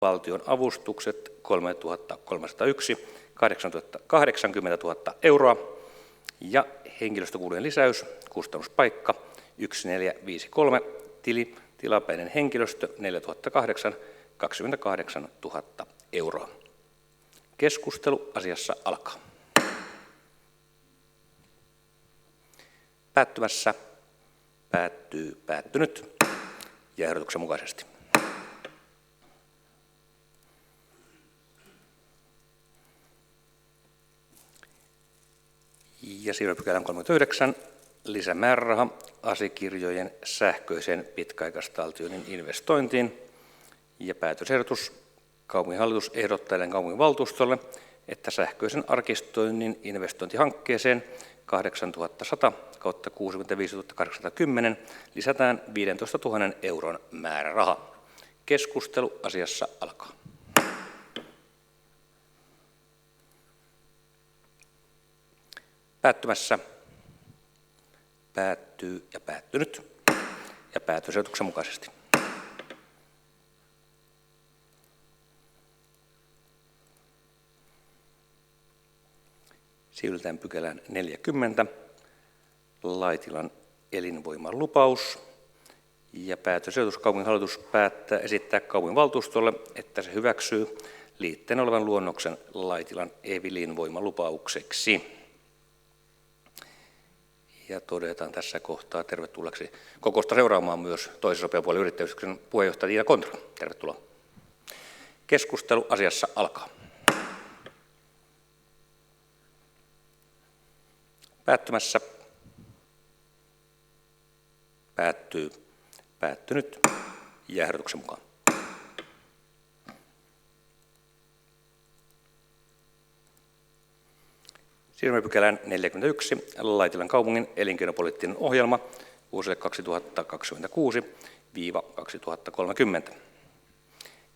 valtion avustukset 3 301, 80 000 euroa ja henkilöstökulujen lisäys, kustannuspaikka 1453, tili, tilapäinen henkilöstö 4008, 28 000 euroa. Keskustelu asiassa alkaa. Päättymässä, päättynyt ja ehdotuksen mukaisesti. Ja siirrymme pykälän 39, lisämääräraha asiakirjojen sähköisen pitkäaikaistaltioinnin investointiin. Ja päätösehdotus: kaupunginhallitus ehdottaa kaupunginvaltuustolle, että sähköisen arkistoinnin investointihankkeeseen 8100/65810 lisätään 15 000 euron määräraha. Keskustelu asiassa alkaa. Päättymässä, päättynyt ja päätösehdotuksen mukaisesti. Siirrytään pykälään 40, Laitilan elinvoimalupaus. Ja päätösehdotus: kaupunginhallitus esittää kaupunginvaltuustolle, että se hyväksyy liitteen olevan luonnoksen Laitilan elinvoimalupaukseksi. Ja todetaan tässä kohtaa tervetulleeksi kokousta seuraamaan myös toisen sopijapuolen yrittäjyyskeskuksen puheenjohtaja Tiina Kontra. Tervetuloa. Keskustelu asiassa alkaa. Päättymässä, päättynyt ja ehdotuksen mukaan. Siirrymme pykälään 41, Laitilan kaupungin elinkeinopoliittinen ohjelma vuosille 2026–2030.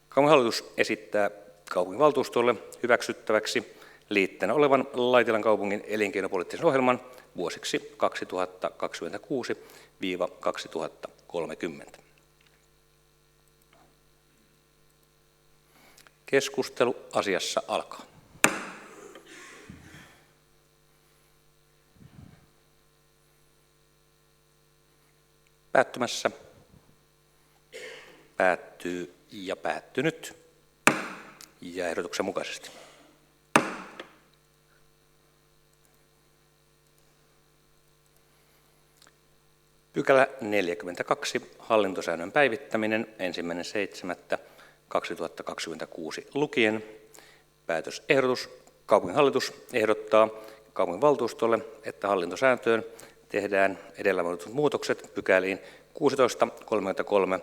Kaupunginhallitus esittää kaupunginvaltuustolle hyväksyttäväksi liitteenä olevan Laitilan kaupungin elinkeinopoliittisen ohjelman vuosiksi 2026–2030. Keskustelu asiassa alkaa. Päättymässä, päättynyt ja ehdotuksen mukaisesti. Pykälä 42, hallintosäännön päivittäminen 1.7.2026 lukien. Päätösehdotus: kaupunginhallitus ehdottaa kaupunginvaltuustolle, että hallintosääntöön tehdään edellä mainitut muutokset pykäliin 16, 33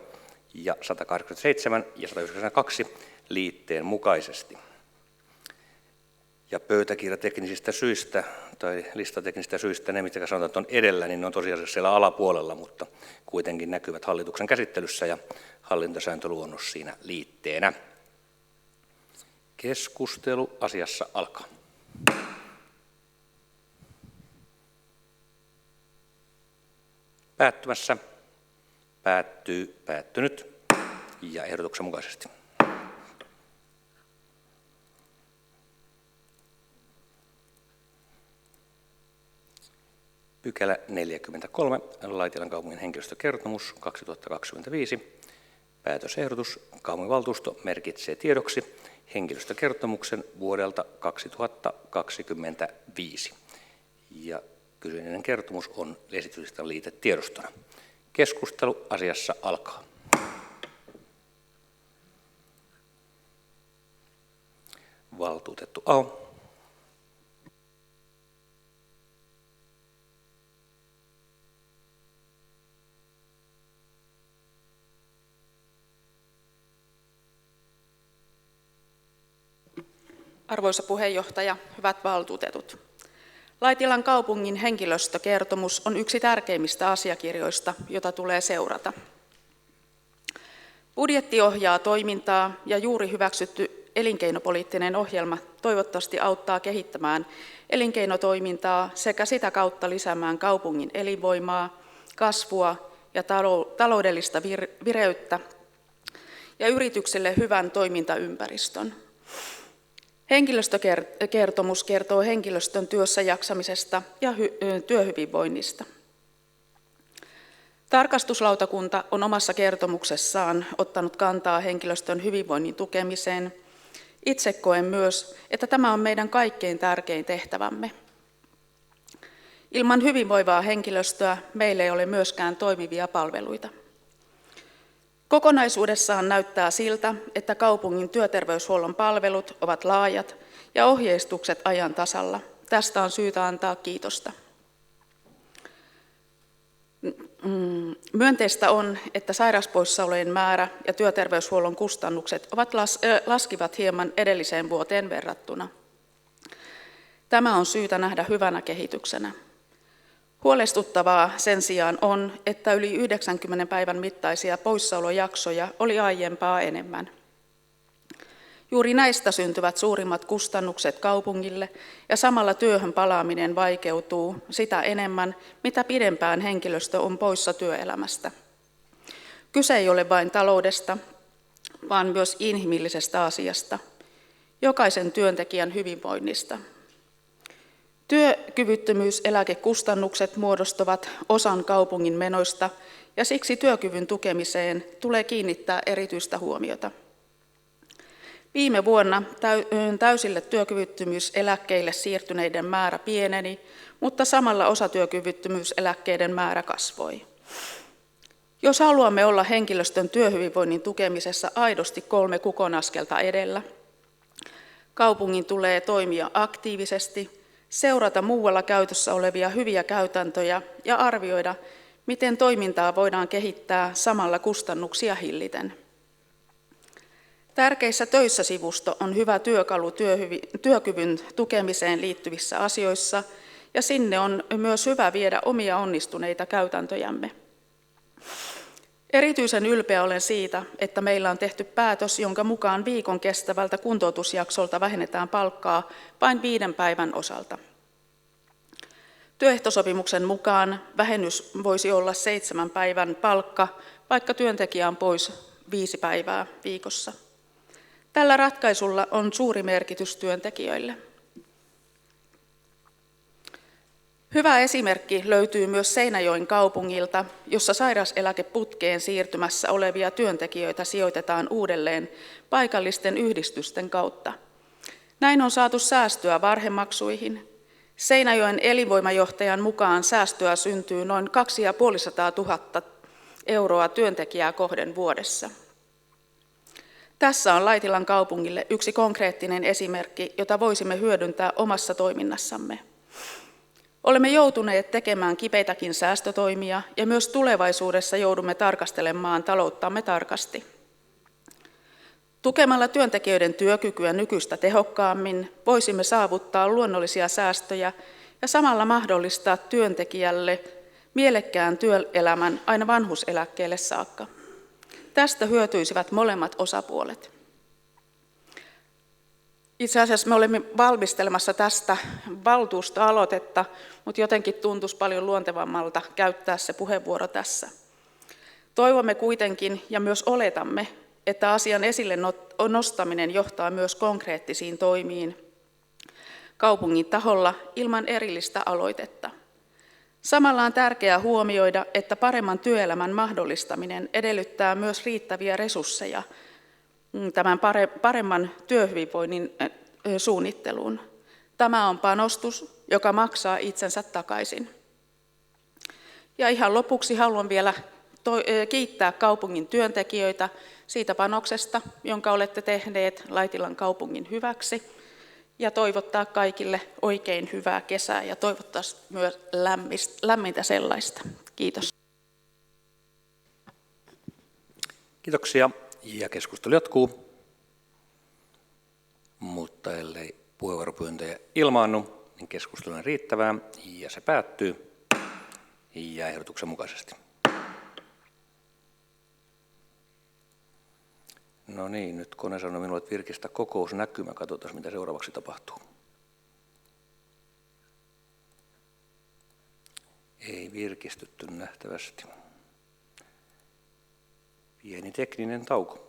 ja 187 ja 192 liitteen mukaisesti. Ja pöytäkirjateknisistä syistä tai listateknisistä syistä ne, mitkä sanotaan, että on edellä, niin ne on tosiasiassa siellä alapuolella, mutta kuitenkin näkyvät hallituksen käsittelyssä ja hallintosääntöluonnos siinä liitteenä. Keskustelu asiassa alkaa. Päättymässä, päättynyt ja ehdotuksen mukaisesti. Pykälä 43, Laitilan kaupungin henkilöstökertomus 2025. Päätösehdotus: kaupunginvaltuusto merkitsee tiedoksi henkilöstökertomuksen vuodelta 2025. Ja kyseinen kertomus on esityslistan liitetiedostona. Keskustelu asiassa alkaa. Valtuutettu Aho. Arvoisa puheenjohtaja, hyvät valtuutetut. Laitilan kaupungin henkilöstökertomus on yksi tärkeimmistä asiakirjoista, jota tulee seurata. Budjetti ohjaa toimintaa ja juuri hyväksytty elinkeinopoliittinen ohjelma toivottavasti auttaa kehittämään elinkeinotoimintaa sekä sitä kautta lisäämään kaupungin elinvoimaa, kasvua ja taloudellista vireyttä ja yrityksille hyvän toimintaympäristön. Henkilöstökertomus kertoo henkilöstön työssä jaksamisesta ja työhyvinvoinnista. Tarkastuslautakunta on omassa kertomuksessaan ottanut kantaa henkilöstön hyvinvoinnin tukemiseen. Itse koen myös, että tämä on meidän kaikkein tärkein tehtävämme. Ilman hyvinvoivaa henkilöstöä meillä ei ole myöskään toimivia palveluita. Kokonaisuudessaan näyttää siltä, että kaupungin työterveyshuollon palvelut ovat laajat ja ohjeistukset ajan tasalla. Tästä on syytä antaa kiitosta. Myönteistä on, että sairauspoissaolojen määrä ja työterveyshuollon kustannukset laskivat hieman edelliseen vuoteen verrattuna. Tämä on syytä nähdä hyvänä kehityksenä. Huolestuttavaa sen sijaan on, että yli 90 päivän mittaisia poissaolojaksoja oli aiempaa enemmän. Juuri näistä syntyvät suurimmat kustannukset kaupungille ja samalla työhön palaaminen vaikeutuu sitä enemmän, mitä pidempään henkilöstö on poissa työelämästä. Kyse ei ole vain taloudesta, vaan myös inhimillisestä asiasta, jokaisen työntekijän hyvinvoinnista. Työkyvyttömyyseläkekustannukset muodostavat osan kaupungin menoista ja siksi työkyvyn tukemiseen tulee kiinnittää erityistä huomiota. Viime vuonna täysille työkyvyttömyyseläkkeille siirtyneiden määrä pieneni, mutta samalla osatyökyvyttömyyseläkkeiden määrä kasvoi. Jos haluamme olla henkilöstön työhyvinvoinnin tukemisessa aidosti 3 kukonaskelta edellä, kaupungin tulee toimia aktiivisesti, seurata muualla käytössä olevia hyviä käytäntöjä ja arvioida, miten toimintaa voidaan kehittää samalla kustannuksia hilliten. Tärkeissä töissä -sivusto on hyvä työkalu työkyvyn tukemiseen liittyvissä asioissa, ja sinne on myös hyvä viedä omia onnistuneita käytäntöjämme. Erityisen ylpeä olen siitä, että meillä on tehty päätös, jonka mukaan viikon kestävältä kuntoutusjaksolta vähennetään palkkaa vain 5 päivän osalta. Työehtosopimuksen mukaan vähennys voisi olla 7 päivän palkka, vaikka työntekijä on pois 5 päivää viikossa. Tällä ratkaisulla on suuri merkitys työntekijöille. Hyvä esimerkki löytyy myös Seinäjoen kaupungilta, jossa sairauseläkeputkeen siirtymässä olevia työntekijöitä sijoitetaan uudelleen paikallisten yhdistysten kautta. Näin on saatu säästöä varhemaksuihin. Seinäjoen elinvoimajohtajan mukaan säästöä syntyy noin 250 000 euroa työntekijää kohden vuodessa. Tässä on Laitilan kaupungille yksi konkreettinen esimerkki, jota voisimme hyödyntää omassa toiminnassamme. Olemme joutuneet tekemään kipeitäkin säästötoimia ja myös tulevaisuudessa joudumme tarkastelemaan talouttamme tarkasti. Tukemalla työntekijöiden työkykyä nykyistä tehokkaammin voisimme saavuttaa luonnollisia säästöjä ja samalla mahdollistaa työntekijälle mielekkään työelämän aina vanhuuseläkkeelle saakka. Tästä hyötyisivät molemmat osapuolet. Itse asiassa me olemme valmistelemassa tästä valtuustoaloitetta, mutta jotenkin tuntuisi paljon luontevammalta käyttää se puheenvuoro tässä. Toivomme kuitenkin ja myös oletamme, että asian esille nostaminen johtaa myös konkreettisiin toimiin kaupungin taholla ilman erillistä aloitetta. Samalla on tärkeää huomioida, että paremman työelämän mahdollistaminen edellyttää myös riittäviä resursseja tämän paremman työhyvinvoinnin suunnitteluun. Tämä on panostus, joka maksaa itsensä takaisin. Ja ihan lopuksi haluan vielä kiittää kaupungin työntekijöitä siitä panoksesta, jonka olette tehneet Laitilan kaupungin hyväksi, ja toivottaa kaikille oikein hyvää kesää ja toivottavasti myös lämmintä sellaista. Kiitos. Kiitoksia ja keskustelu jatkuu, mutta ellei puheenvuoropyyntöjä ilmaannu, niin keskustelu on riittävää ja se päättyy ja ehdotuksen mukaisesti. No niin, nyt kone sanoi minulle, että virkistä kokousnäkymä. Katsotaan, mitä seuraavaksi tapahtuu. Ei virkistytty nähtävästi. Pieni tekninen tauko.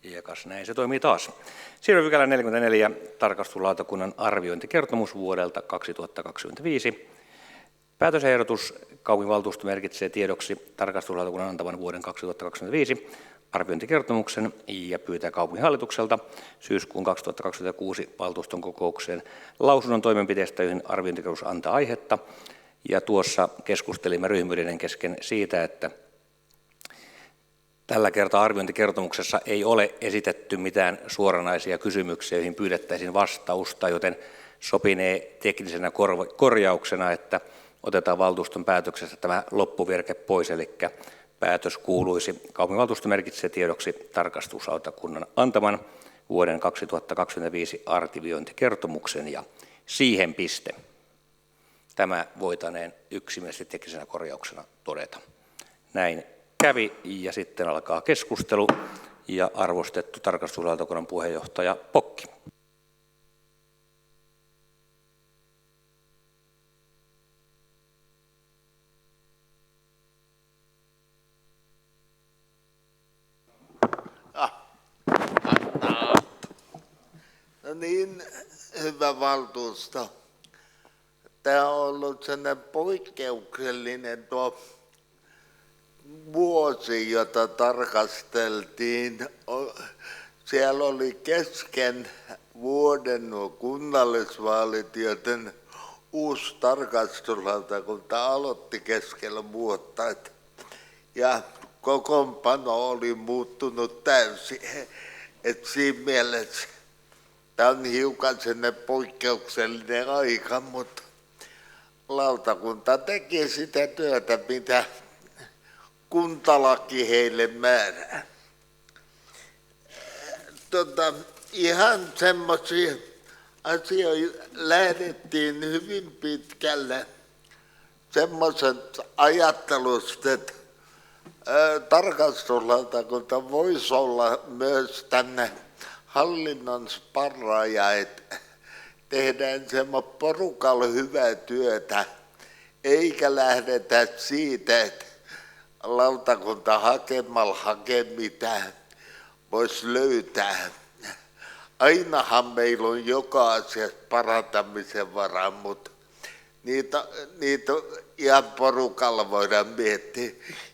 Ja kas näin se toimii taas. Siirrymme pykälä 44, tarkastuslautakunnan arviointikertomus vuodelta 2025. Päätösehdotus: kaupunginvaltuusto merkitsee tiedoksi tarkastuslautakunnan antaman vuoden 2025 arviointikertomuksen ja pyytää kaupunginhallitukselta syyskuun 2026 valtuuston kokoukseen lausunnon toimenpiteestä, joihin arviointikertomus antaa aihetta. Ja tuossa keskustelimme ryhmyyden kesken siitä, että tällä kertaa arviointikertomuksessa ei ole esitetty mitään suoranaisia kysymyksiä, joihin pyydettäisiin vastausta, joten sopinee teknisenä korjauksena, että otetaan valtuuston päätöksestä tämä loppuvirke pois, eli päätös kuuluisi: kaupunginvaltuusto merkitsee tiedoksi tarkastuslautakunnan antaman vuoden 2025 arviointikertomuksen ja siihen piste. Tämä voitaneen yksimielisesti teknisenä korjauksena todeta. Näin kävi ja sitten alkaa keskustelu ja arvostettu tarkastuslautakunnan puheenjohtaja Pokki. No niin, hyvä valtuusto. Tämä on ollut sellainen poikkeuksellinen vuosi, jota tarkasteltiin. Siellä oli kesken vuoden nuo kunnallisvaalit, joten uusi tarkastuslautakunta aloitti keskellä vuotta. Ja kokoonpano oli muuttunut täysin. Et siinä mielessä tämä on hiukan sellainen poikkeuksellinen aika, mutta lautakunta teki sitä työtä, mitä kuntalaki heille määrää. Ihan semmoisia asioita lähdettiin hyvin pitkälle semmoiset ajattelusta, että tarkastuslautakunta voisi olla myös tänne hallinnon sparraaja, että tehdään semmoinen porukalla hyvää työtä, eikä lähdetä siitä, että lautakunta hakemalla hakee mitään voisi löytää. Ainahan meillä on joka asiassa parantamisen varaa, mutta niitä ihan porukalla voidaan miettiä,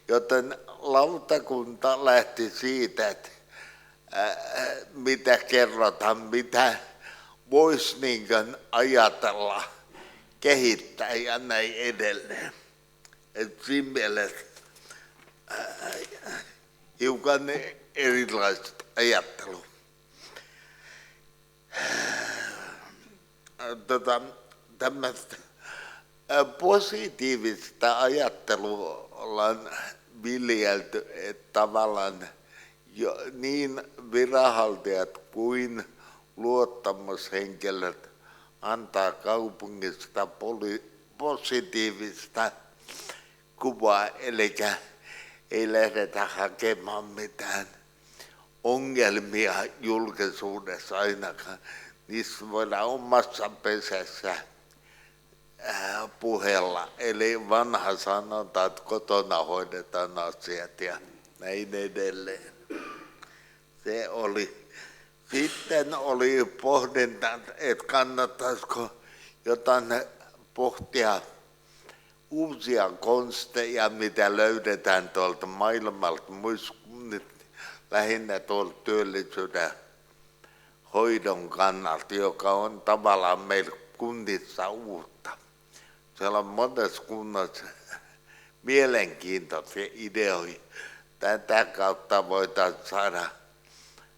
joten lautakunta lähti siitä, että mitä kerrotaan, mitä voisi niin ajatella, kehittää ja näin edelleen. Et siinä mielessä hiukan erilaista ajattelua. Tämmöistä positiivista ajattelua ollaan viljelty, että tavallaan niin viranhaltijat kuin luottamushenkilöt antaa kaupungista positiivista kuvaa, eli ei lähdetä hakemaan mitään ongelmia julkisuudessa ainakaan. Niissä voidaan omassa pesässä puhella. Eli vanha sanonta, että kotona hoidetaan asiat ja näin edelleen. Se oli. Sitten oli pohdinta, että kannattaisiko jotain pohtia uusia konsteja, mitä löydetään tuolta maailmalta, lähinnä tuolta työllisyyden hoidon kannalta, joka on tavallaan meillä kunnissa uutta. Siellä on monessa kunnassa mielenkiintoisia ideoita. Tätä kautta voitaisiin saada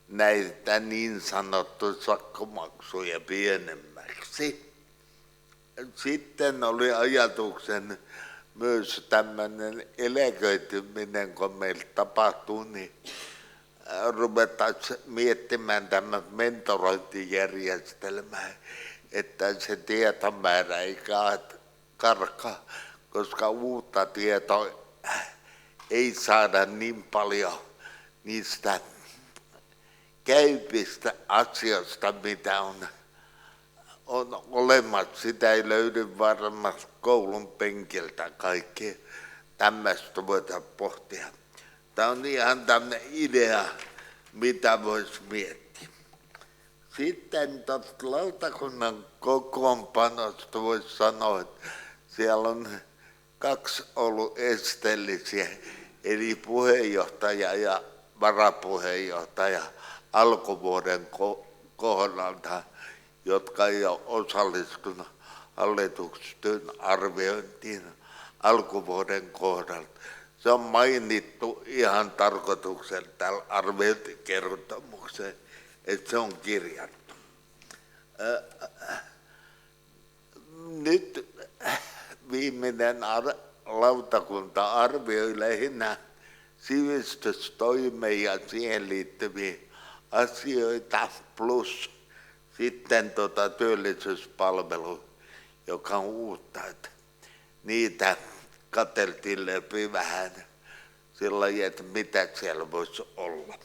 näitä niin sanottuja sakkomaksuja pienemmäksi. Sitten oli ajatuksen myös tämmöinen eläköityminen, kun meillä tapahtuu, niin ruvettaisiin miettimään tämän mentorointijärjestelmää, että se tietomäärä ei karkaa, koska uutta tietoa ei saada niin paljon niistä käypistä asioista, mitä on olemassa. Sitä ei löydy varmasti koulun penkiltä kaikkea. Tämmöistä voidaan pohtia. Tämä on ihan tämmöinen idea mitä voisi miettiä. Sitten tuosta lautakunnan kokoonpanosta voisi sanoa, että siellä on 2 ollut esteellisiä, eli puheenjohtaja ja varapuheenjohtaja alkuvuoden kohdalta, jotka ei ole osallistunut hallitustyön arviointiin alkuvuoden kohdalta. Se on mainittu ihan tarkoituksella tällä arviointikertomuksella, että se on kirjattu. Nyt viimeinen lautakunta arvioi lähinnä sivistystoimeen ja siihen liittyviä asioita plus sitten työllisyyspalvelu, joka on uutta, että niitä katseltiin läpi vähän sillä lailla, että mitä siellä voisi olla.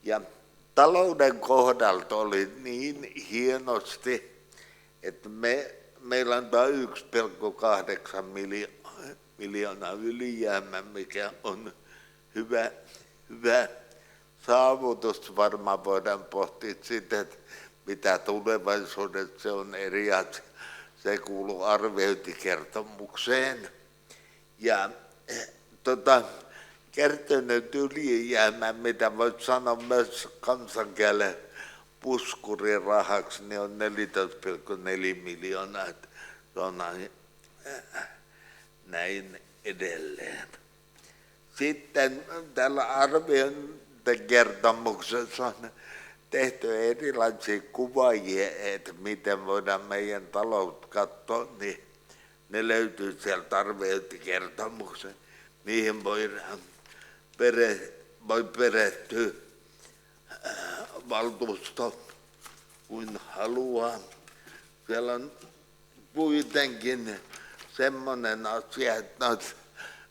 Ja talouden kohdalta oli niin hienosti, että meillä on 1,8 miljoonaa ylijäämä, mikä on hyvä saavutus. Varmaan voidaan pohtia sitä, että mitä tulevaisuudessa se on eri asia. Se kuuluu arviointikertomukseen. Ja kertynyt ylijäämä, mitä voit sanoa myös kansankielen puskurirahaksi, niin on 14,4 miljoonaa. Se on näin edelleen. Sitten tällä arviointikertomuksessa on tehty erilaisia kuvaajia, että miten voidaan meidän taloutta katsoa, niin ne löytyy sieltä arviointikertomuksen. Niihin voi perehtyä valtuusto kuin haluaa. Siellä on kuitenkin semmoinen asia, että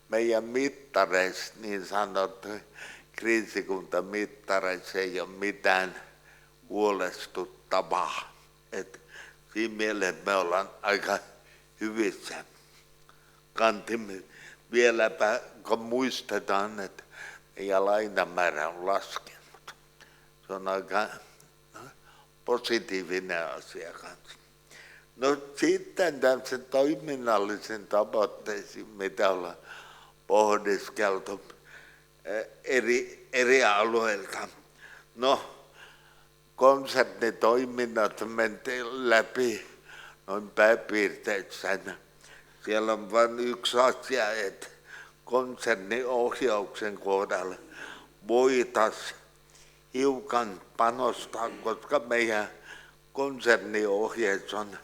meidän mittareissa, niin sanottu kriisikuntamittareissa ei ole mitään huolestuttavaa. Et siinä mielessä me ollaan aika hyvissä kantimme. Vieläpä kun muistetaan, että meidän lainamäärä on laskenut. Se on aika positiivinen asia kanssa. No sitten tässä toiminnallisen tavoitteisiin, mitä ollaan pohdiskeltu eri alueilta. No, konsernitoiminnat mentiin läpi noin pääpiirteissään. Siellä on vain yksi asia, että konserniohjauksen kohdalla voitaisiin hiukan panostaa, koska meidän konserniohjeessa on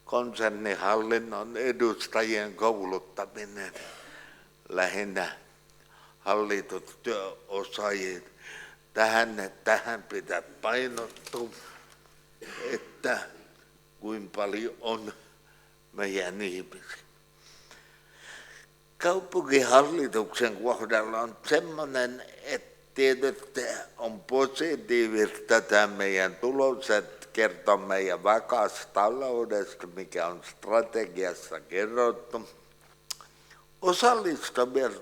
konsernihallinnon edustajien kouluttaminen lähinnä hallitustyöosaajien. Tähän pitää painottua, että kuinka paljon on meidän ihmisiä. Kaupunkihallituksen kohdalla on semmoinen, että tietysti on positiivista tämä meidän tulokset kertoo meidän vakaasta taloudesta, mikä on strategiassa kerrottu. Osallistuminen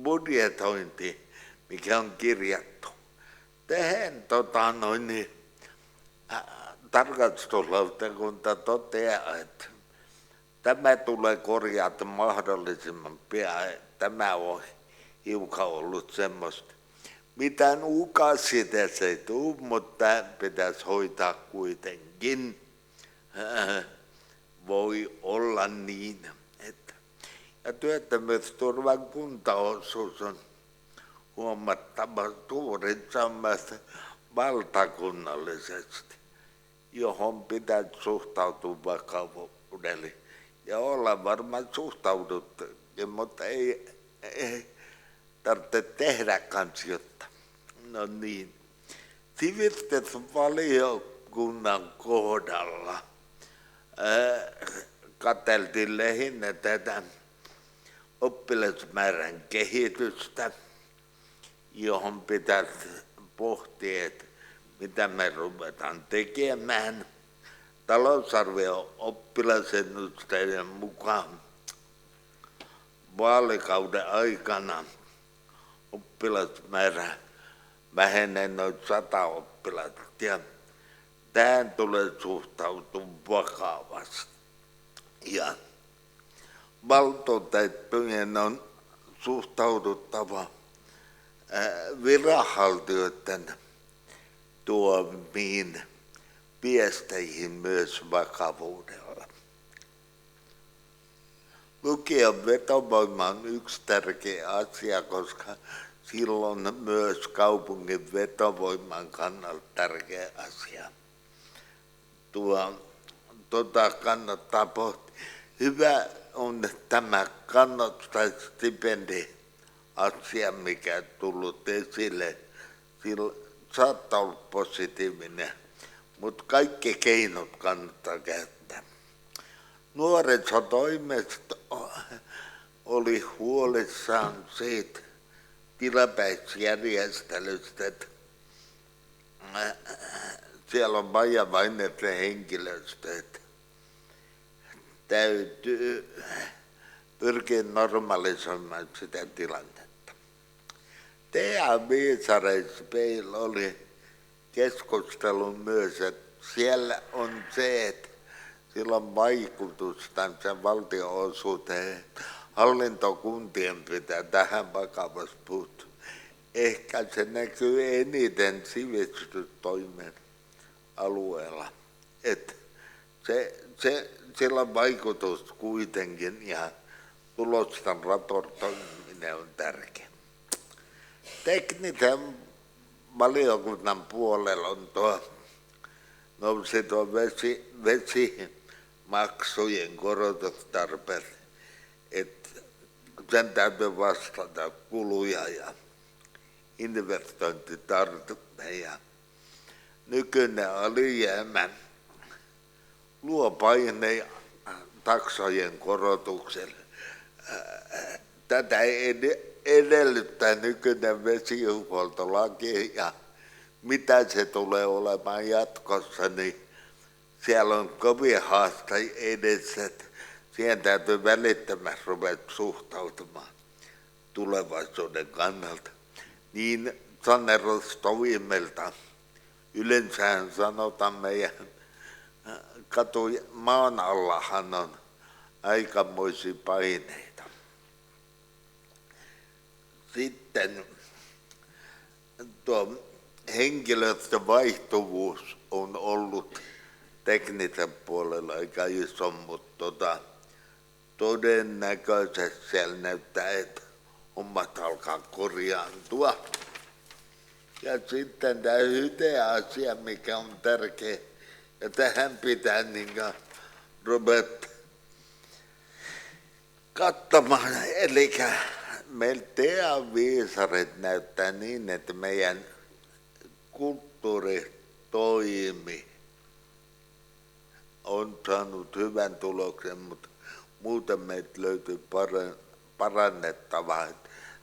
budjetointi, mikä on kirjattu. Tähän tarkastuslautakunta toteaa, että tämä tulee korjata mahdollisimman pian. Tämä on hiukan ollut semmoista. Mitään ukasia tässä ei tule, mutta pitäisi hoitaa kuitenkin. Voi olla niin, että ja työttömyysturvan kuntaosuus on huomattavan suurin samassa valtakunnallisesti, johon pitää suhtautua vakavuudella. Ja olla varmaan suhtauduttu, mutta ei tarvitse tehdä kansiota. No niin. Sivistysvaliokunnan kohdalla katseltiin lähinnä tätä oppilasmäärän kehitystä, johon pitäisi pohtia, että mitä me ruvetaan tekemään. Talousarvio oppilasennusteiden mukaan vaalikauden aikana oppilasmäärä vähenee noin 100 oppilasta ja tähän tulee suhtautua vakavasti. Ja valtuutettujen on suhtauduttava viranhaltijoiden tuomiin viesteihin myös vakavuudella. Lukion vetovoima on yksi tärkeä asia, koska silloin myös kaupungin vetovoiman kannalta tärkeä asia. Kannattaa pohtia. Hyvä on tämä kannattajastipendi asia, mikä on tullut esille. Sillä saattaa olla positiivinen, mutta kaikki keinot kannattaa käyttää. Nuorisotoimisto oli huolissaan siitä tilapäisjärjestelystä, että siellä on vajavainen henkilöstö, että täytyy pyrkiä normalisoimaan sitä tilannetta. Viisareissa meillä oli keskustelu myös, että siellä on se, että sillä on vaikutusta sen valtionosuuteen. Hallintokuntien pitää tähän vakavasti puuttua. Ehkä se näkyy eniten sivistystoimen alueella. Että sillä on vaikutus kuitenkin ja tulosten raportoiminen on tärkeä. Teknisen valiokunnan puolella on nousi tuo vesimaksujen korotustarpeet, että sen täytyy vastata kuluja ja investointitarpeita. Nykyinen alijäämä luo paineen taksojen korotukselle. Tätä edellyttää nykyinen vesihuoltolaki ja mitä se tulee olemaan jatkossa, niin siellä on kovia haasteita edessä. Siihen täytyy välittömästi ruveta suhtautumaan tulevaisuuden kannalta. Niin saneeraustoimilta yleensä sanotaan meidän maan allahan on aikamoisia paineita. Sitten tuo henkilöstön vaihtuvuus on ollut teknisen puolella aika iso, mutta todennäköisesti siellä näyttää, että hommat alkaa korjaantua. Ja sitten tämä hyte-asia, mikä on tärkeä, ja tähän pitää ruveta katsomaan. Eli meillä viisarit näyttää niin, että meidän kulttuuritoimi on saanut hyvän tuloksen, mutta muuten meiltä löytyy parannettavaa.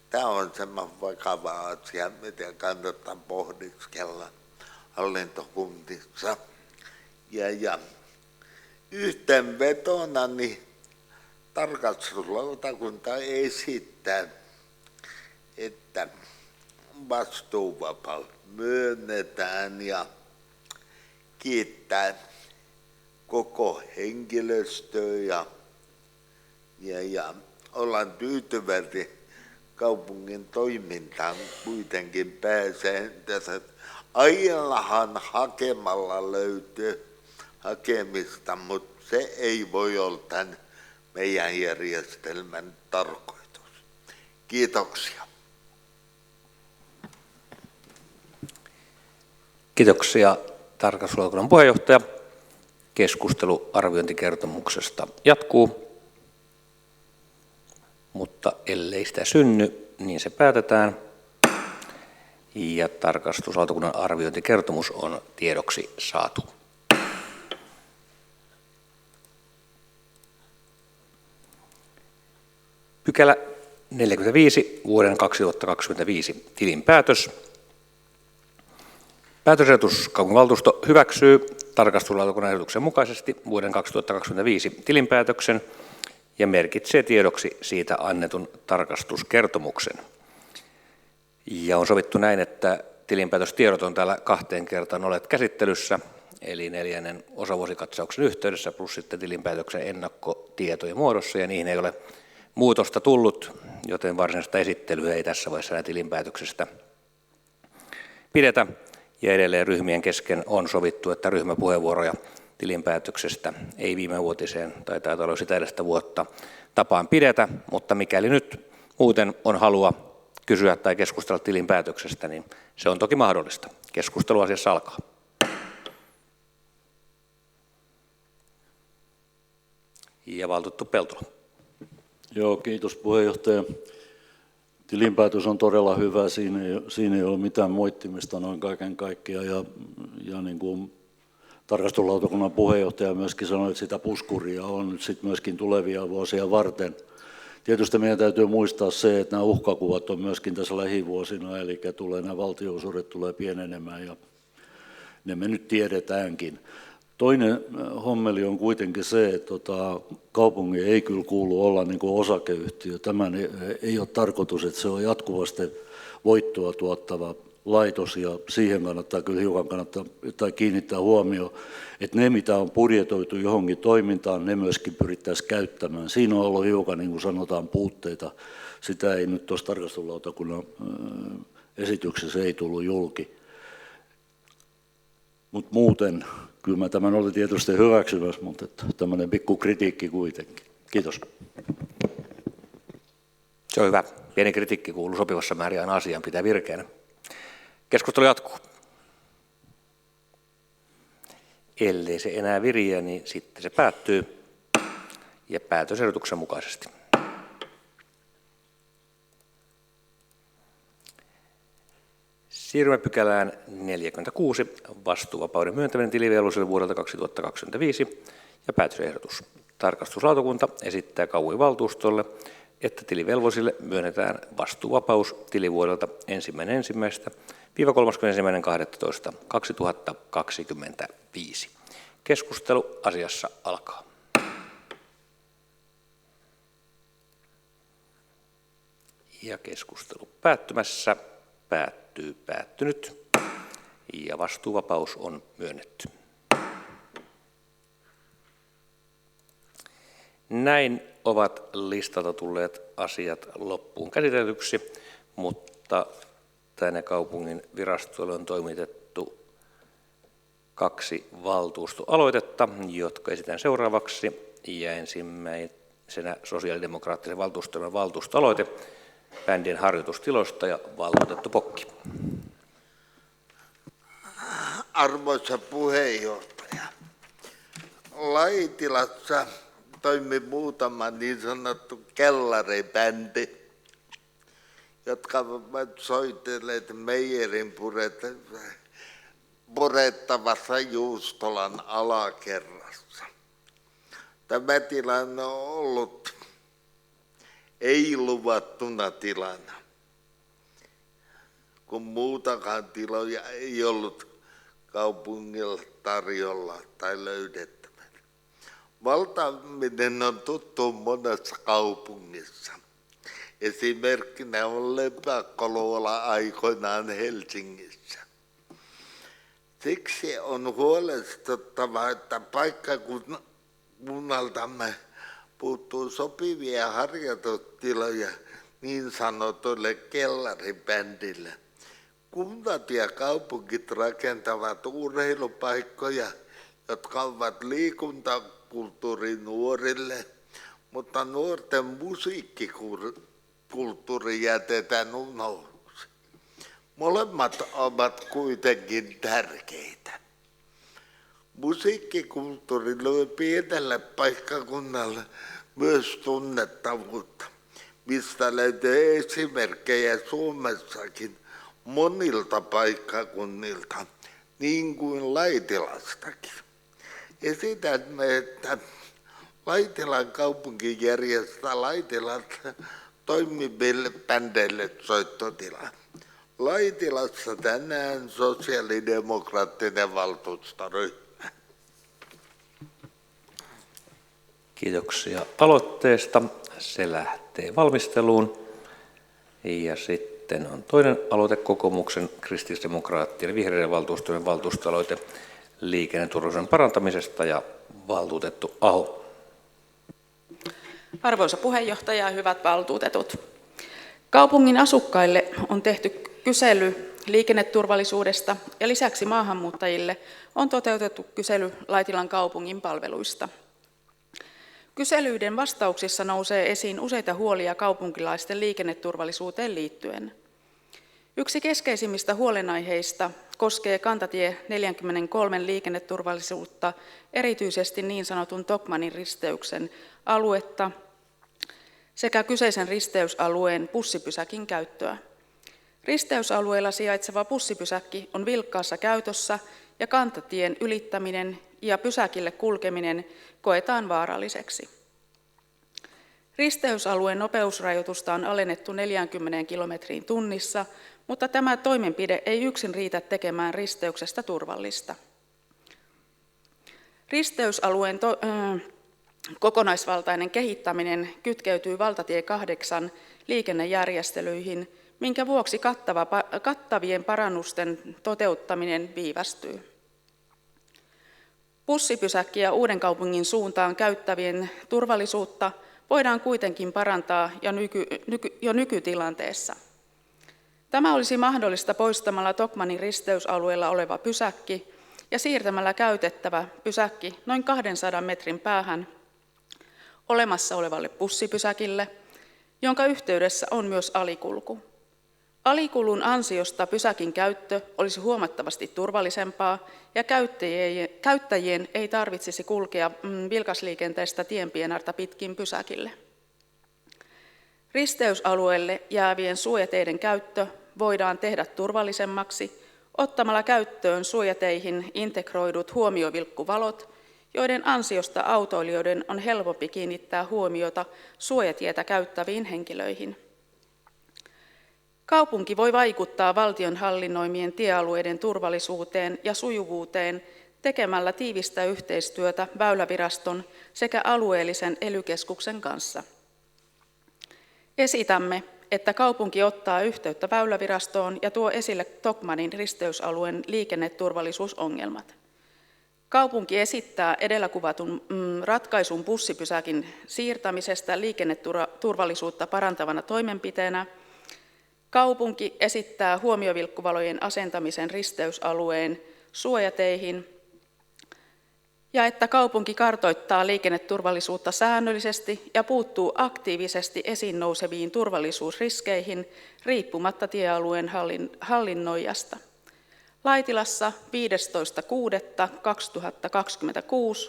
Tämä on semmoinen vakava asia, mitä kannattaa pohdiskella hallintokunnissa. Ja yhteenvetona niin tarkastuslautakunta esittää, että vastuuvapaus myönnetään ja kiittää koko henkilöstöä ja ollaan tyytyväisiä kaupungin toimintaan kuitenkin pääsääntöisesti. Aillahan hakemalla löytyy hakemista, mutta se ei voi olla tämän meidän järjestelmän tarkoitus. Kiitoksia. Kiitoksia tarkastuslautakunnan puheenjohtaja. Keskustelu arviointikertomuksesta jatkuu, mutta ellei sitä synny, niin se päätetään. Ja tarkastuslautakunnan arviointikertomus on tiedoksi saatu. Pykälä 45 vuoden 2025 tilinpäätös. Päätösehdotus kaupunginvaltuusto hyväksyy tarkastuslautakunnan ehdotuksen mukaisesti vuoden 2025 tilinpäätöksen ja merkitsee tiedoksi siitä annetun tarkastuskertomuksen. Ja on sovittu näin, että tilinpäätöstiedot on täällä 2 kertaan olleet käsittelyssä, eli 4. osavuosikatsauksen yhteydessä plus sitten tilinpäätöksen ennakkotietojen muodossa, ja niihin ei ole muutosta tullut, joten varsinaista esittelyä ei tässä vaiheessa enää tilinpäätöksestä pidetä. Ja edelleen ryhmien kesken on sovittu, että ryhmäpuheenvuoroja tilinpäätöksestä ei viimevuotiseen tai taitaa olla sitä edestä vuotta tapaan pidetä, mutta mikäli nyt muuten on halua kysyä tai keskustella tilinpäätöksestä, niin se on toki mahdollista. Keskustelu asiassa alkaa. Ja valtuutettu Peltola. Joo, kiitos puheenjohtaja. Tilinpäätös on todella hyvä, siinä ei ole mitään moittimista noin kaiken kaikkiaan. Ja niin kuin tarkastuslautakunnan puheenjohtaja myöskin sanoi, että sitä puskuria on nyt sitten myöskin tulevia vuosia varten. Tietysti meidän täytyy muistaa se, että nämä uhkakuvat on myöskin tässä lähivuosina, eli nämä valtionosuudet tulee pienenemään ja ne me nyt tiedetäänkin. Toinen hommeli on kuitenkin se, että kaupungin ei kyllä kuulu olla niin kuin osakeyhtiö. Tämän ei ole tarkoitus, että se on jatkuvasti voittoa tuottava laitos, ja siihen kannattaa kyllä hiukan kiinnittää huomioon, että ne mitä on budjetoitu johonkin toimintaan, ne myöskin pyrittäisiin käyttämään. Siinä on ollut hiukan, niin kuin sanotaan, puutteita. Sitä ei nyt tuossa tarkastuslautakunnan esityksessä ei tullut julki. Mutta muuten, kyllä mä tämän olin tietysti hyväksymässä, mutta tämmöinen pikku kritiikki kuitenkin. Kiitos. Se on hyvä. Pieni kritiikki kuuluu sopivassa määrin aina asiaan, pitää virkeänä. Keskustelu jatkuu. Ellei se enää viriä, niin sitten se päättyy ja päätösehdotuksen mukaisesti. Siirrymme pykälään 46, vastuuvapauden myöntäminen tilivelvolliselle vuodelta 2025 ja päätösehdotus. Tarkastuslautakunta esittää kaupunginvaltuustolle, että tilivelvollisille myönnetään vastuuvapaus tilivuodelta 1.1.–31.12.2025. Keskustelu asiassa alkaa. Ja keskustelu päättymässä. Päättynyt ja vastuuvapaus on myönnetty. Näin ovat listalta tulleet asiat loppuun käsitellyksi, mutta tänne kaupungin virastoille on toimitettu 2 valtuustoaloitetta, jotka esitän seuraavaksi. Ja ensimmäisenä sosiaalidemokraattisen valtuuston valtuustoaloite bändien harjoitustiloista ja valtuutettu Pokki. Arvoisa puheenjohtaja, Laitilassa toimi muutama niin sanottu kellaribändi, jotka ovat soitelleet meijerin purettavassa Juustolan alakerrassa. Tämä tilanne on ollut ei luvattuna tilana, kun muutakaan tiloja ei ollut kaupungilla tarjolla tai löydettävä. Valtaaminen on tuttu monessa kaupungissa. Esimerkkinä on Lepäkoluola aikoinaan Helsingissä. Siksi on huolestuttavaa, että paikkakunnaltamme puuttuu sopivia harjoitustiloja niin sanotuille kellaribändille. Kunnat ja kaupungit rakentavat urheilupaikkoja, jotka ovat liikuntakulttuuri nuorille, mutta nuorten musiikkikulttuuri jätetään unohduksi. Molemmat ovat kuitenkin tärkeitä. Musiikkikulttuuri luo pienelle paikkakunnalle myös tunnettavuutta, mistä löytyy esimerkkejä Suomessakin monilta paikkakunnilta, niin kuin Laitilastakin. Esitämme, että Laitilan kaupunki järjestää Laitilan toimiville bändeille soittotila. Laitilassa tänään sosiaalidemokraattinen valtuustoryhmä. Kiitoksia aloitteesta. Se lähtee valmisteluun. Ja sitten sitten on toinen aloite, kokoomuksen, kristillisdemokraattien ja vihreiden valtuustojen valtuustoaloite liikenneturvallisuuden parantamisesta ja valtuutettu Aho. Arvoisa puheenjohtaja ja hyvät valtuutetut. Kaupungin asukkaille on tehty kysely liikenneturvallisuudesta ja lisäksi maahanmuuttajille on toteutettu kysely Laitilan kaupungin palveluista. Kyselyiden vastauksissa nousee esiin useita huolia kaupunkilaisten liikenneturvallisuuteen liittyen. Yksi keskeisimmistä huolenaiheista koskee kantatie 43 liikenneturvallisuutta, erityisesti niin sanotun Tokmannin risteyksen aluetta sekä kyseisen risteysalueen bussipysäkin käyttöä. Risteysalueella sijaitseva bussipysäkki on vilkkaassa käytössä ja kantatien ylittäminen ja pysäkille kulkeminen koetaan vaaralliseksi. Risteysalueen nopeusrajoitusta on alennettu 40 kilometriin tunnissa, mutta tämä toimenpide ei yksin riitä tekemään risteyksestä turvallista. Risteysalueen kokonaisvaltainen kehittäminen kytkeytyy valtatie 8 liikennejärjestelyihin, minkä vuoksi kattavien parannusten toteuttaminen viivästyy. Bussipysäkkiä Uudenkaupungin suuntaan käyttävien turvallisuutta voidaan kuitenkin parantaa jo nykytilanteessa. Tämä olisi mahdollista poistamalla Tokmannin risteysalueella oleva pysäkki ja siirtämällä käytettävä pysäkki noin 200 metrin päähän olemassa olevalle bussipysäkille, jonka yhteydessä on myös alikulku. Alikulun ansiosta pysäkin käyttö olisi huomattavasti turvallisempaa ja käyttäjien ei tarvitsisi kulkea vilkasliikenteistä tienpienarta pitkin pysäkille. Risteysalueelle jäävien suojateiden käyttö voidaan tehdä turvallisemmaksi ottamalla käyttöön suojateihin integroidut huomiovilkkuvalot, joiden ansiosta autoilijoiden on helpompi kiinnittää huomiota suojatietä käyttäviin henkilöihin. Kaupunki voi vaikuttaa valtion hallinnoimien tiealueiden turvallisuuteen ja sujuvuuteen tekemällä tiivistä yhteistyötä Väyläviraston sekä alueellisen ely-keskuksen kanssa. Esitämme, että kaupunki ottaa yhteyttä Väylävirastoon ja tuo esille Tokmannin risteysalueen liikenneturvallisuusongelmat. Kaupunki esittää edellä kuvatun ratkaisun bussipysäkin siirtämisestä liikenneturvallisuutta parantavana toimenpiteenä. Kaupunki esittää huomiovilkkuvalojen asentamisen risteysalueen suojateihin ja että kaupunki kartoittaa liikenneturvallisuutta säännöllisesti ja puuttuu aktiivisesti esiin nouseviin turvallisuusriskeihin riippumatta tiealueen hallinnoijasta. Laitilassa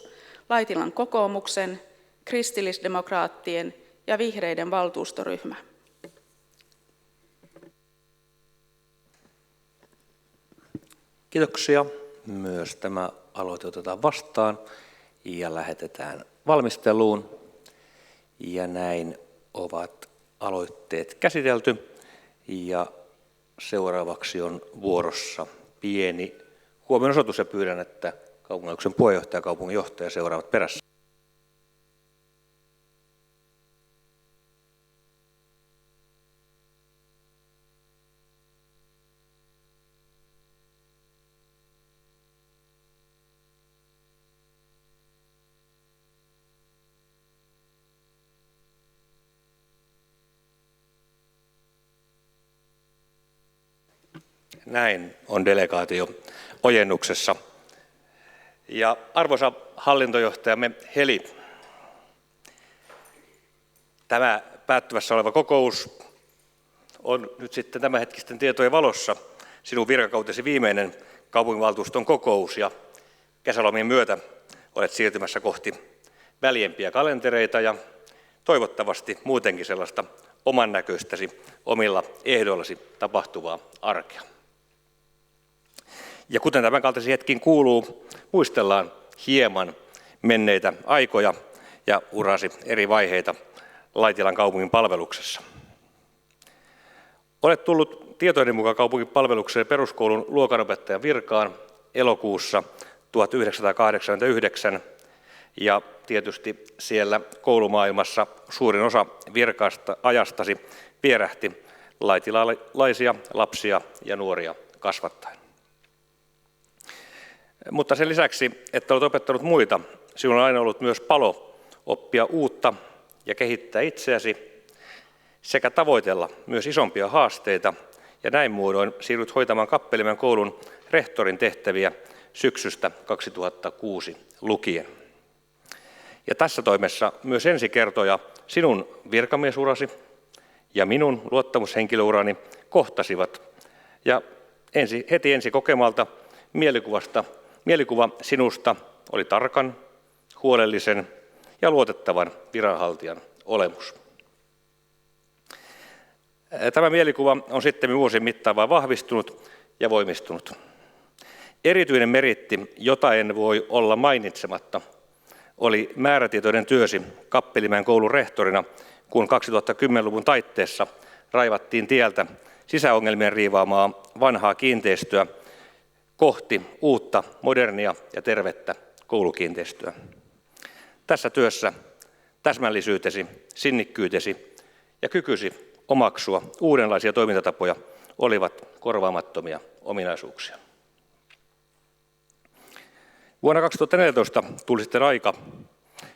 15.6.2026 Laitilan kokoomuksen, kristillisdemokraattien ja vihreiden valtuustoryhmä. Kiitoksia. Myös tämä aloite otetaan vastaan ja lähetetään valmisteluun. Ja näin ovat aloitteet käsitelty. Ja seuraavaksi on vuorossa pieni huomionosoitus ja pyydän, että kaupunginhallituksen puheenjohtaja ja kaupunginjohtaja seuraavat perässä. Näin on delegaatio ojennuksessa. Ja arvoisa hallintojohtajamme Heli, tämä päättyvässä oleva kokous on nyt sitten tämänhetkisten tietojen valossa sinun virkakautesi viimeinen kaupunginvaltuuston kokous ja kesälomien myötä olet siirtymässä kohti väljempiä kalentereita ja toivottavasti muutenkin sellaista oman näköistäsi omilla ehdoillasi tapahtuvaa arkea. Ja kuten tämän kaltaisiin hetkiin kuuluu, muistellaan hieman menneitä aikoja ja urasi eri vaiheita Laitilan kaupungin palveluksessa. Olet tullut tietojeni mukaan kaupungin palvelukseen peruskoulun luokanopettajan virkaan elokuussa 1989 ja tietysti siellä koulumaailmassa suurin osa virkaasta ajastasi vierähti laitilalaisia lapsia ja nuoria kasvattaen. Mutta sen lisäksi, että olet opettanut muita, sinulla on aina ollut myös palo oppia uutta ja kehittää itseäsi sekä tavoitella myös isompia haasteita, ja näin muodoin siirryt hoitamaan Kappelimäen koulun rehtorin tehtäviä syksystä 2006 lukien. Ja tässä toimessa myös ensikertoja sinun virkamiesurasi ja minun luottamushenkilöurani kohtasivat, ja heti ensi kokemalta mielikuva sinusta oli tarkan, huolellisen ja luotettavan viranhaltijan olemus. Tämä mielikuva on sitten vuosien mittaan vain vahvistunut ja voimistunut. Erityinen meritti, jota en voi olla mainitsematta, oli määrätietoinen työsi Kappelimäen koulun rehtorina, kun 2010-luvun taitteessa raivattiin tieltä sisäongelmien riivaamaa vanhaa kiinteistöä kohti uutta, modernia ja tervettä koulukiinteistöä. Tässä työssä täsmällisyytesi, sinnikkyytesi ja kykysi omaksua uudenlaisia toimintatapoja olivat korvaamattomia ominaisuuksia. Vuonna 2014 tuli sitten aika,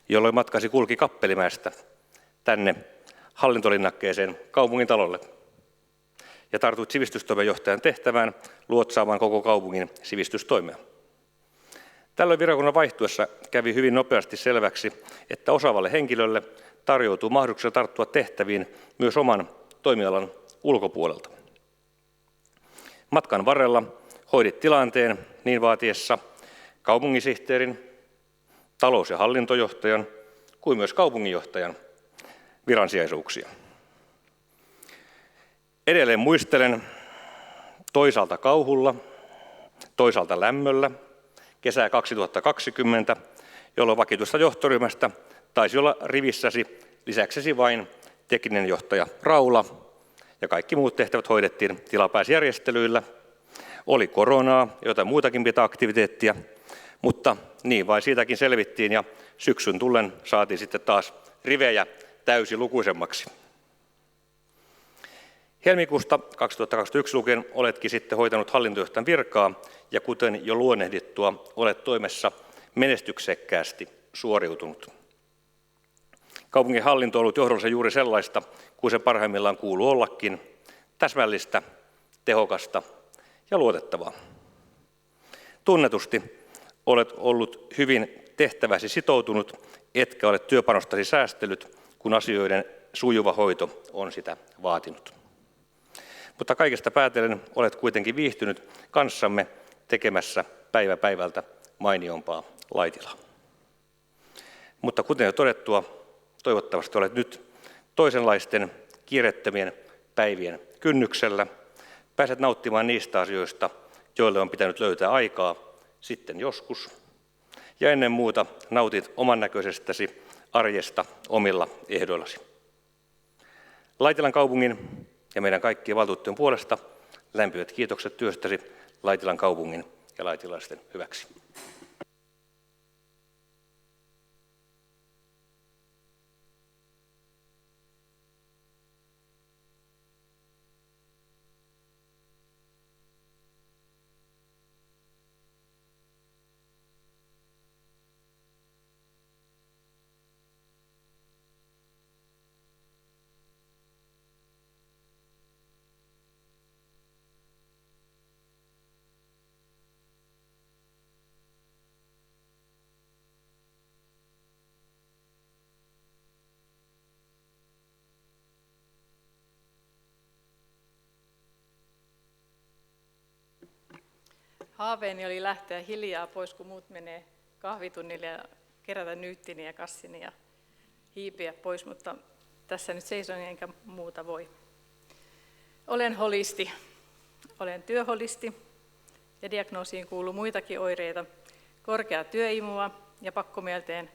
jolloin matkasi kulki Kappelimäestä tänne hallintolinnakkeeseen kaupungintalolle ja tartuit sivistystoimenjohtajan tehtävään luotsaamaan koko kaupungin sivistystoimea. Tällöin virkakunnan vaihtuessa kävi hyvin nopeasti selväksi, että osaavalle henkilölle tarjoutuu mahdollisuus tarttua tehtäviin myös oman toimialan ulkopuolelta. Matkan varrella hoidit tilanteen niin vaatiessa kaupunginsihteerin, talous- ja hallintojohtajan kuin myös kaupunginjohtajan viransijaisuuksia. Edelleen muistelen toisaalta kauhulla, toisaalta lämmöllä kesää 2020, jolloin vakituista johtoryhmästä taisi olla rivissäsi lisäksesi vain tekninen johtaja Raula, ja kaikki muut tehtävät hoidettiin tilapäisjärjestelyillä. Oli koronaa, jotain muutakin pitää aktiviteettia, mutta niin vain siitäkin selvittiin, ja syksyn tullen saatiin sitten taas rivejä täysilukuisemmaksi. Helmikuusta 2021 lukien oletkin sitten hoitanut hallintojohtajan virkaa, ja kuten jo luonnehdittua, olet toimessa menestyksekkäästi suoriutunut. Kaupungin hallinto on ollut johdollisen juuri sellaista, kuin se parhaimmillaan kuuluu ollakin, täsmällistä, tehokasta ja luotettavaa. Tunnetusti olet ollut hyvin tehtäväsi sitoutunut, etkä ole työpanostasi säästellyt, kun asioiden sujuva hoito on sitä vaatinut. Mutta kaikesta päätellen olet kuitenkin viihtynyt kanssamme tekemässä päivä päivältä mainiompaa Laitilaa. Mutta kuten jo todettua, toivottavasti olet nyt toisenlaisten kiireettömien päivien kynnyksellä. Pääset nauttimaan niistä asioista, joille on pitänyt löytää aikaa sitten joskus. Ja ennen muuta nautit oman näköisestäsi arjesta omilla ehdoillasi. Laitilan kaupungin ja meidän kaikkien valtuutettujen puolesta lämpimät kiitokset työstäsi Laitilan kaupungin ja laitilaisten hyväksi. Haaveeni oli lähteä hiljaa pois, kun muut menee kahvitunnille ja kerätä nyyttini ja kassini ja hiipiä pois, mutta tässä nyt seison enkä muuta voi. Olen holisti. Olen työholisti ja diagnoosiin kuuluu muitakin oireita, korkeaa työimua ja pakkomielteen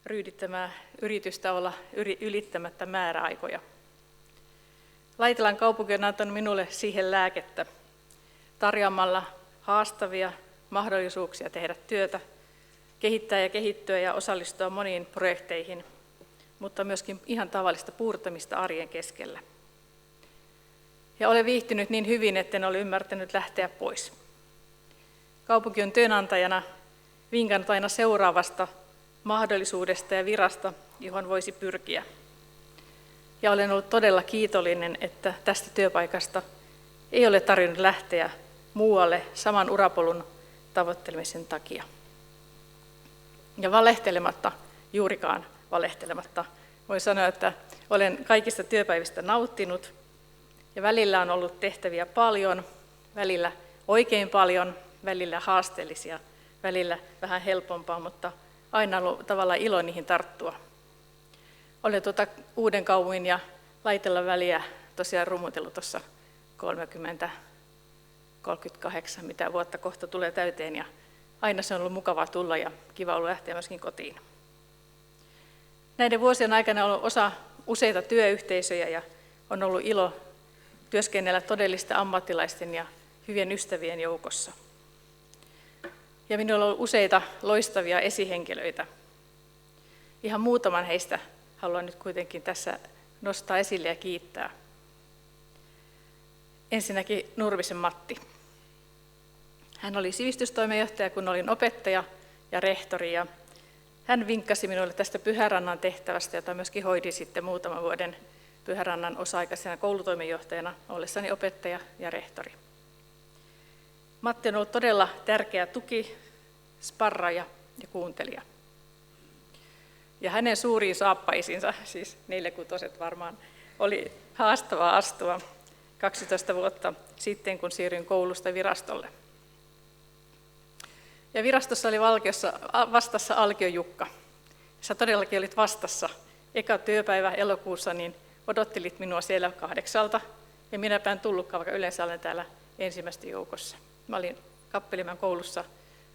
ryydittämää yritystä olla ylittämättä määräaikoja. Laitilan kaupunki on antanut minulle siihen lääkettä tarjoamalla haastavia mahdollisuuksia tehdä työtä, kehittää ja kehittyä ja osallistua moniin projekteihin, mutta myöskin ihan tavallista puurtamista arjen keskellä. Ja olen viihtynyt niin hyvin, etten ole ymmärtänyt lähteä pois. Kaupunki on työnantajana vinkannut aina seuraavasta mahdollisuudesta ja virasta, johon voisi pyrkiä. Ja olen ollut todella kiitollinen, että tästä työpaikasta ei ole tarvinnut lähteä muualle saman urapolun tavoittelemisen takia. Ja valehtelematta, juurikaan valehtelematta, voin sanoa, että olen kaikista työpäivistä nauttinut ja välillä on ollut tehtäviä paljon, välillä oikein paljon, välillä haasteellisia, välillä vähän helpompaa, mutta aina on ollut tavallaan ilo niihin tarttua. Olen Uudenkaupungin ja Laitelan väliä tosiaan rummutellut tuossa 38, mitä vuotta kohta tulee täyteen, ja aina se on ollut mukavaa tulla ja kiva ollut lähteä myöskin kotiin. Näiden vuosien aikana on ollut osa useita työyhteisöjä ja on ollut ilo työskennellä todellisten ammattilaisten ja hyvien ystävien joukossa. Ja minulla on ollut useita loistavia esihenkilöitä. Ihan muutaman heistä haluan nyt kuitenkin tässä nostaa esille ja kiittää. Ensinnäkin Nurmisen Matti. Hän oli sivistystoimenjohtaja, kun olin opettaja ja rehtori. Ja hän vinkkasi minulle tästä Pyhärannan tehtävästä, jota myöskin hoidin sitten muutaman vuoden Pyhärannan osa-aikaisena koulutoimenjohtajana ollessani opettaja ja rehtori. Matti on ollut todella tärkeä tuki, sparraaja ja kuuntelija. Ja hänen suuriin saappaisiinsa, siis 4-6 varmaan, oli haastavaa astua 12 vuotta sitten, kun siirryin koulusta virastolle. Ja virastossa oli vastassa Alkio Jukka. Sä todellakin olit vastassa. Eka työpäivä elokuussa, niin odottelit minua siellä 8, ja minäpä en tullutkaan, vaikka yleensä olen täällä ensimmäisten joukossa. Mä olin Kappelimäen koulussa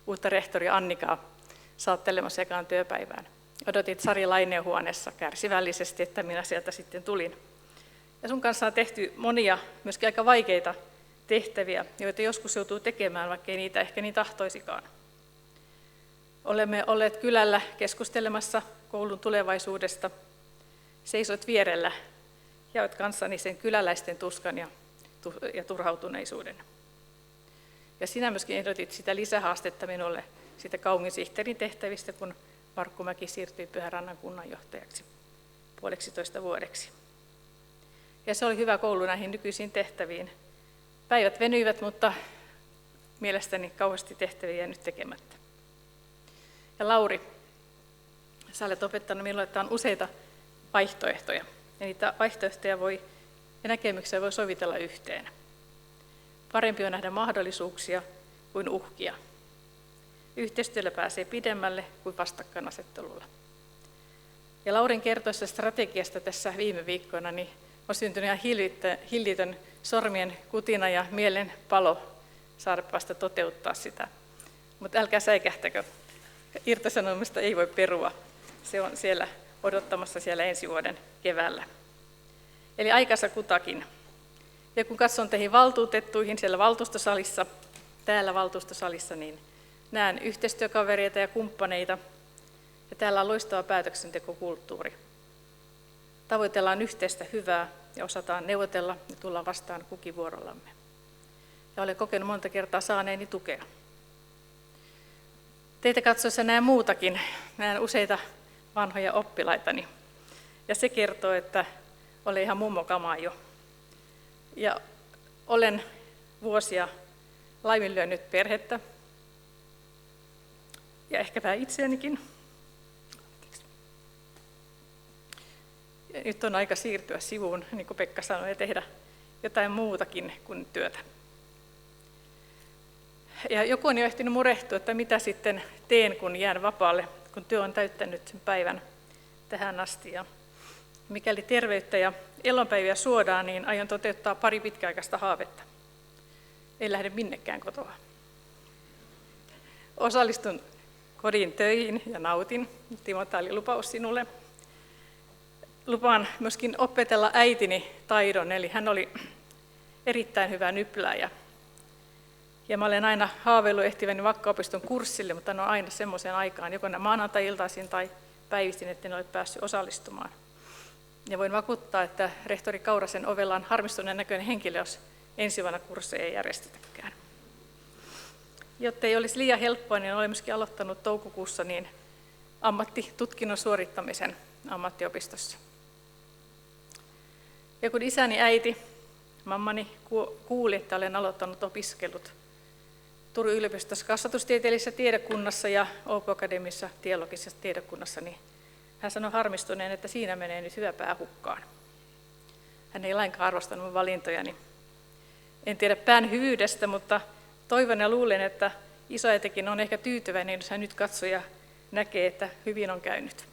uutta rehtoria Annikaa saattelemassa ekaan työpäivään. Odotit Sari Laineen huoneessa kärsivällisesti, että minä sieltä sitten tulin. Ja sun kanssa on tehty monia, myöskin aika vaikeita tehtäviä, joita joskus joutuu tekemään, vaikka ei niitä ehkä niin tahtoisikaan. Olemme olleet kylällä keskustelemassa koulun tulevaisuudesta. Seisoit vierellä, jaoit kanssani sen kyläläisten tuskan ja turhautuneisuuden. Ja sinä myöskin ehdotit sitä lisähaastetta minulle siitä kaupunginsihteerin tehtävistä, kun Markku Mäki siirtyi Pyhärannan kunnanjohtajaksi 1,5 vuodeksi. Ja se oli hyvä koulu näihin nykyisiin tehtäviin. Päivät venyivät, mutta mielestäni kauheasti tehtäviä jäänyt tekemättä. Ja Lauri, sä olet opettanut minulle, että on useita vaihtoehtoja. Ja niitä vaihtoehtoja ja näkemyksiä voi sovitella yhteen. Parempi on nähdä mahdollisuuksia kuin uhkia. Yhteistyöllä pääsee pidemmälle kuin vastakkainasettelulla. Ja Laurin kertoessa strategiasta tässä viime viikkoina, niin on syntynyt ihan hillitön sormien kutina ja mielen palo saada vasta toteuttaa sitä. Mutta älkää säikähtäkö. Irtisanomista ei voi perua. Se on siellä odottamassa siellä ensi vuoden keväällä. Eli aikansa kutakin. Ja kun katson teihin valtuutettuihin siellä täällä valtuustosalissa, niin näen yhteistyökavereita ja kumppaneita. Ja täällä on loistava päätöksentekokulttuuri. Tavoitellaan yhteistä hyvää ja osataan neuvotella ja tulla vastaan kukin vuorollamme. Ja olen kokenut monta kertaa saaneeni tukea. Teitä katsoessa näen muutakin. Näen useita vanhoja oppilaitani. Ja se kertoo, että olen ihan mummokamaa jo. Ja olen vuosia laiminlyönyt perhettä. Ja ehkäpä itseänikin. Ja nyt on aika siirtyä sivuun, niin kuin Pekka sanoi, ja tehdä jotain muutakin kuin työtä. Ja joku on jo ehtinyt murehtua, että mitä sitten teen, kun jään vapaalle, kun työ on täyttänyt sen päivän tähän asti. Ja mikäli terveyttä ja elonpäiviä suodaan, niin aion toteuttaa 2 pitkäaikaista haavetta. En lähde minnekään kotoa. Osallistun kodin töihin ja nautin. Timo, tämä oli lupaus sinulle. Lupaan myöskin opetella äitini taidon, eli hän oli erittäin hyvä nyplääjä. Ja mä olen aina haaveillut ehtiväni Vakkaopiston kurssille, mutta en ole aina semmoiseen aikaan, joko maanantai-iltaisin tai päivisin, etten ole päässyt osallistumaan. Ja voin vakuuttaa, että rehtori Kaurasen ovella on harmistuneen näköinen henkilö, jos ensi vuonna kursseja ei järjestetäkään. Jotta ei olisi liian helppoa, niin olen myöskin aloittanut toukokuussa ammattitutkinnon suorittamisen ammattiopistossa. Ja kun isäni äiti, mammani, kuuli, että olen aloittanut opiskelut Turun yliopistossa kasvatustieteellisessä tiedekunnassa ja Åbo Akademissa teologisessa tiedekunnassa, niin hän sanoi harmistuneen, että siinä menee nyt hyvä pää hukkaan. Hän ei lainkaan arvostanut minun valintojani. En tiedä pään hyvyydestä, mutta toivon ja luulen, että isoäitikin on ehkä tyytyväinen, jos hän nyt katsoo ja näkee, että hyvin on käynyt.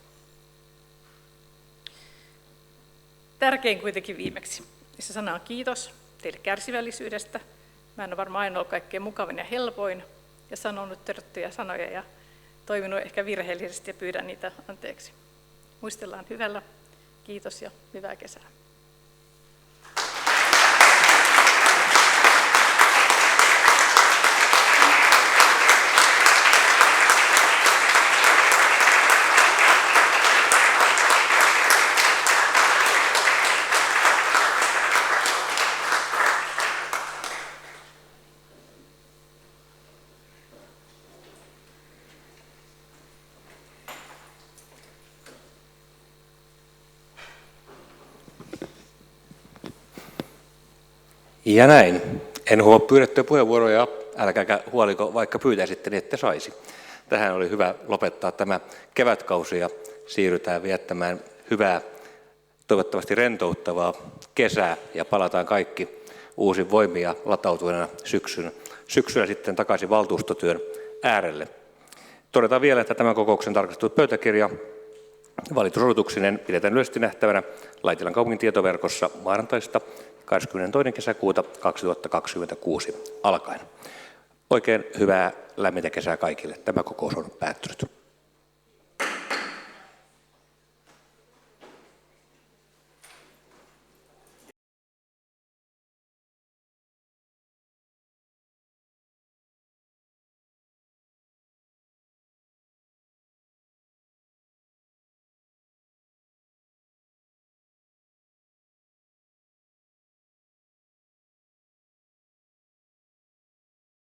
Tärkein kuitenkin viimeksi. Se sana on kiitos teille kärsivällisyydestä. Mä en ole varmaan aina ollut kaikkein mukavin ja helpoin ja sanonut törttyjä sanoja ja toiminut ehkä virheellisesti ja pyydän niitä anteeksi. Muistellaan hyvällä. Kiitos ja hyvää kesää. Ja näin. En huomaa pyydettyä puheenvuoroja, älkääkä huoliko, vaikka pyytäisitte, niin ette saisi. Tähän oli hyvä lopettaa tämä kevätkausi ja siirrytään viettämään hyvää, toivottavasti rentouttavaa kesää ja palataan kaikki uusin voimin ja latautuneena syksyllä sitten takaisin valtuustotyön äärelle. Todetaan vielä, että tämän kokouksen tarkastettu pöytäkirja valitusodotuksinen pidetään yleisesti nähtävänä Laitilan kaupungin tietoverkossa maanantaista 22. kesäkuuta 2026 alkaen. Oikein hyvää lämmintä kesää kaikille. Tämä kokous on päättynyt.